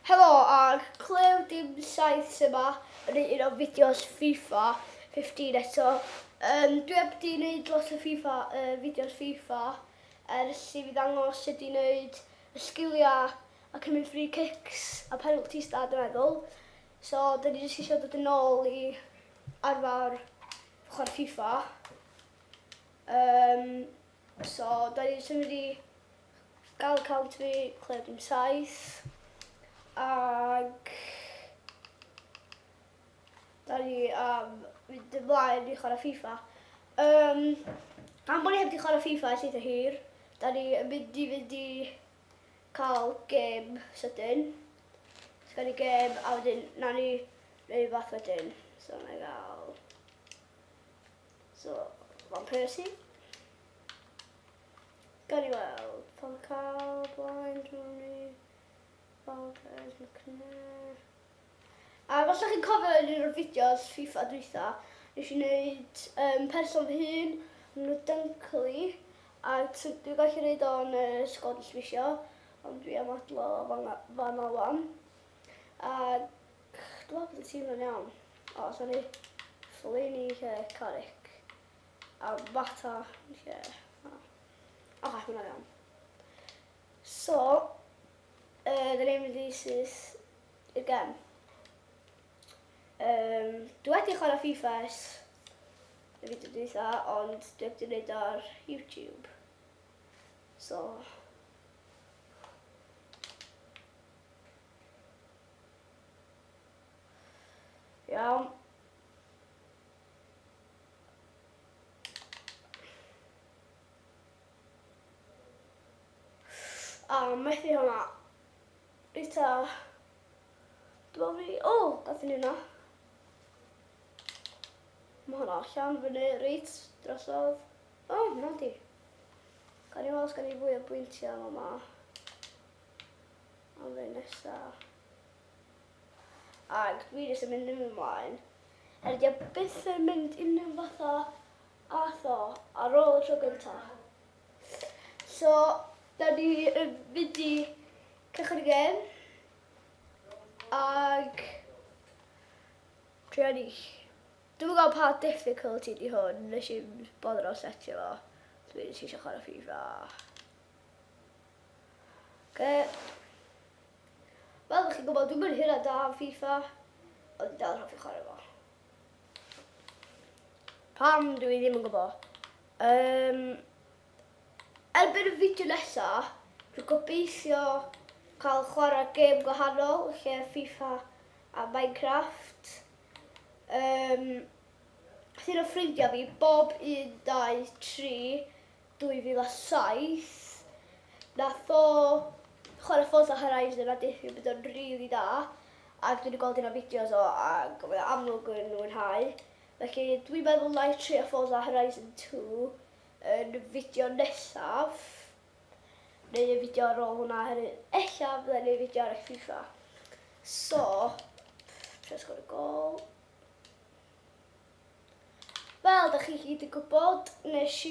Helo, ag Clew dim saith yma yn un o fideos FIFA 15 eto. Dwi heb di wneud lot o fideos FIFA ers i fi ddangos sut i wneud y sgiliau a cymryd free kicks a penalties da, dwi'n meddwl. So, da ni jyst eisiau dod yn ôl i arfer chwarae FIFA. So, da ni jyst yn mynd i gael account fi, Clew dim saith. Ag da ni fynd ymlaen i chwarae FIFA. Am bod ni heb di chwarae FIFA ers eitha hir, da ni yn mynd i cael gêm sydyn. So gael ni gêm a wedyn na ni neud fath wedyn. So na i gael... So, Van Persie. Gael ni weld, Falcao, Blind, Rooney, Valdez, McNair. A os ydych chi'n cofio yn un o'r fideos FIFA dwytha, nes i wneud person fy hun, nhw Dunkley, a dwi'n gallu gwneud o'n Scottish fisio, ond dwi am adlo fan Alwan. A dwi'n meddwl bod y tîm yn iawn. O, so ni Fflini lle Carrick, a Bata lle... Ok, hwnna'n iawn. So, the name of this is again. Dwi wedi chwarae FIFA ers y fideo dwytha, ond dwi wedi gwneud ar YouTube. So... Iawn. A methu hwnna. Eitha... Dwi'n meddwl fi... O, gath ni hwnna. Mae hwnna allan fyny reit drosodd. O, hwnna di. Gan i weld os gan i fwy o bwyntiau am yma. Am fe nesaf. Ag dwi jyst yn mynd ymlaen. Di byth yn mynd unrhyw fatha atho ar ôl y tro gyntaf. So, da ni yn mynd i cychwyn y gêm. Ag... Trio ni. Dwi'n gwybod pa difficulty di hwn, nes i'n bodr o setio fo. Dwi'n eisiau chwarae FIFA. Fel ydych chi'n gwybod, dwi'n mynd hynna da am FIFA, ond dal hoffi chwarae fo. Pam dwi ddim yn gwybod. Erbyn y fideo nesaf, dwi'n gobeithio cael chwarae gêm gwahanol, lle FIFA a Minecraft. Un o ffrindiau fi, Bob 1, 2, 3, 2007, nath o chwarae Forza Horizon a diffyg bod o'n rili da, ac dwi'n gweld un o fideos o, ac mae'n amlwg yn mwynhau. Felly dwi'n meddwl na i trio Forza Horizon 2 yn y fideo nesaf, neu y fideo ar ôl hwnna, ella fydden ni'n fideo ar eich FIFA. So, trio sgwr y gol. Fel, da chi gyd yn gwybod, nes i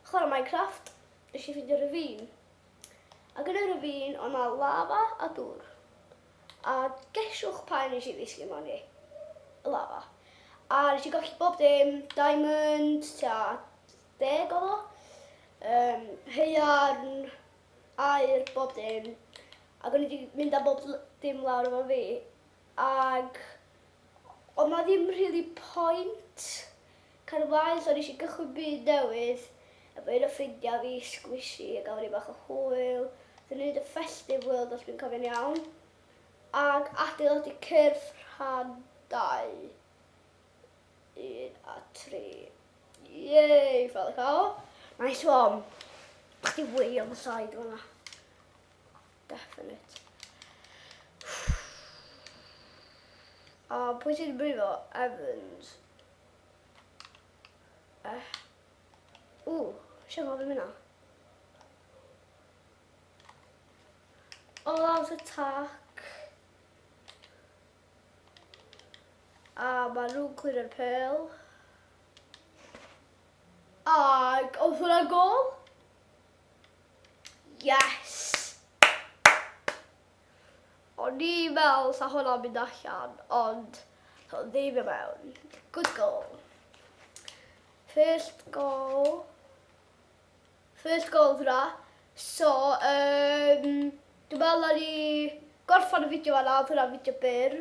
chwarae Minecraft, nes i ffindio ravine. Ac yn y ravine, o'n na lava a dŵr. A gesiwch pa nes i ddisgyn mewn i y lava. A nes i golli bob dim, diamond, tua 10 o ddo. Haearn, air, bob dim. Ac o'n i wedi mynd â bob dim lawr efo fi. Ac ond na ddim really point cael ymlaen, so nes i gychwyn byd newydd efo un o ffrindiau fi, Squishy, a gafon ni bach o hwyl. Dwi'n gwneud y Festive World os dwi'n cofio'n iawn. Ac adeiladu cyrff Rhan 2. 1 a 3. Yey, Falcao. Nice one. Bach di way on the side o'na. Definite. A pwy sy'n brifo? Evans. Sian gofyn hynna. All out attack. A mae nhw'n clear yr pearl. Ag, oedd hwnna gol? Yes! ni meddwl sa hwnna'n mynd allan, ond ddim yn mewn. Good goal. First goal hwnna. So, dwi'n meddwl na ni gorffan y fideo yna, oedd hwnna'n fideo byr.